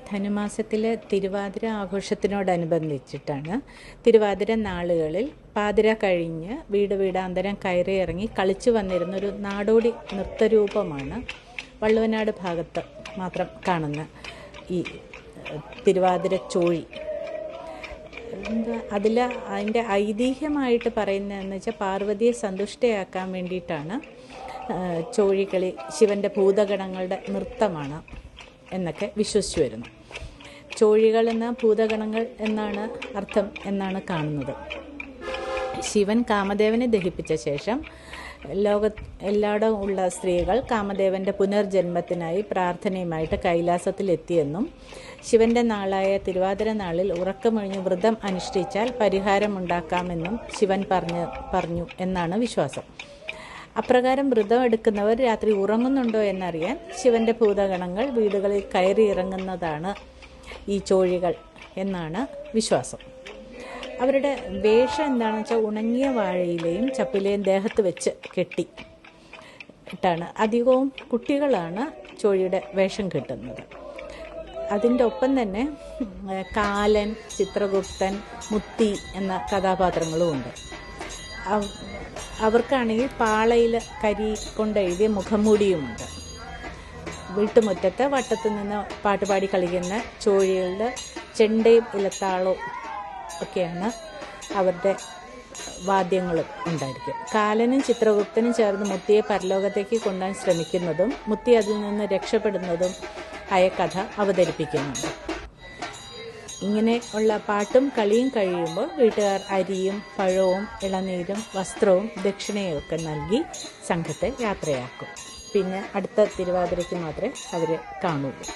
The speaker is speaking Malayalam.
ധനുമാസത്തിലെ തിരുവാതിര ആഘോഷത്തിനോടനുബന്ധിച്ചിട്ടാണ് തിരുവാതിര നാളുകളിൽ പാതിര കഴിഞ്ഞ് വീട് വീടാന്തരം കയറി ഇറങ്ങി കളിച്ചു വന്നിരുന്നൊരു നാടോടി നൃത്തരൂപമാണ് വള്ളുവനാട് ഭാഗത്ത് മാത്രം കാണുന്ന ഈ തിരുവാതിര ചോഴി. അതിൻ്റെ ഐതിഹ്യമായിട്ട് പറയുന്നതെന്ന് വെച്ചാൽ പാർവതിയെ സന്തുഷ്ടയാക്കാൻ വേണ്ടിയിട്ടാണ് ചോഴിക്കളി ശിവൻ്റെ ഭൂതഗണങ്ങളുടെ നൃത്തമാണ് എന്നൊക്കെ വിശ്വസിച്ചു വരുന്നു. ചോഴികൾ എന്ന ഭൂതഗണങ്ങൾ എന്നാണ് അർത്ഥം എന്നാണ് കാണുന്നത്. ശിവൻ കാമദേവനെ ദഹിപ്പിച്ച ശേഷം എല്ലായിടവും ഉള്ള സ്ത്രീകൾ കാമദേവൻ്റെ പുനർജന്മത്തിനായി പ്രാർത്ഥനയുമായിട്ട് കൈലാസത്തിലെത്തിയെന്നും ശിവൻ്റെ നാളായ തിരുവാതിര നാളിൽ ഉറക്കമൊഴിഞ്ഞ് വ്രതം അനുഷ്ഠിച്ചാൽ പരിഹാരമുണ്ടാക്കാമെന്നും ശിവൻ പറഞ്ഞു എന്നാണ് വിശ്വാസം. അപ്രകാരം വ്രതം എടുക്കുന്നവർ രാത്രി ഉറങ്ങുന്നുണ്ടോ എന്നറിയാൻ ശിവൻ്റെ ഭൂതഗണങ്ങൾ വീടുകളിൽ കയറി ഇറങ്ങുന്നതാണ് ഈ ചോഴികൾ എന്നാണ് വിശ്വാസം. അവരുടെ വേഷം എന്താണെന്ന് വെച്ചാൽ ഉണങ്ങിയ വാഴയിലയും ചപ്പിലയും ദേഹത്ത് വെച്ച് കെട്ടിയിട്ടാണ്. അധികവും കുട്ടികളാണ് ചോഴിയുടെ വേഷം കെട്ടുന്നത്. അതിൻ്റെ ഒപ്പം തന്നെ കാലൻ, ചിത്രഗുപ്തൻ, മുത്തി എന്ന കഥാപാത്രങ്ങളും ഉണ്ട്. അവർക്കാണെങ്കിൽ പാളയിൽ കരി കൊണ്ടെഴുതിയ മുഖംമൂടിയുമുണ്ട്. വീട്ടുമുറ്റത്ത് വട്ടത്തിൽ നിന്ന് പാട്ടുപാടി കളിക്കുന്ന ചോഴികളുടെ ചെണ്ടയും ഇലത്താളവും ഒക്കെയാണ് അവരുടെ വാദ്യങ്ങളും ഉണ്ടായിരിക്കും. കാലനും ചിത്രഗുപ്തനും ചേർന്ന് മുത്തിയെ പരലോകത്തേക്ക് കൊണ്ടുപോകാൻ ശ്രമിക്കുന്നതും മുത്തി അതിൽ നിന്ന് രക്ഷപ്പെടുന്നതും ആയ കഥ അവതരിപ്പിക്കുന്നുണ്ട്. ഇങ്ങനെ ഉള്ള പാട്ടും കളിയും കഴിയുമ്പോൾ വീട്ടുകാർ അരിയും പഴവും ഇളനീരും വസ്ത്രവും ദക്ഷിണയും ഒക്കെ നൽകി സംഘത്തെ യാത്രയാക്കും. പിന്നെ അടുത്ത തിരുവാതിരയ്ക്ക് മാത്രമേ അവർ കാണുള്ളൂ.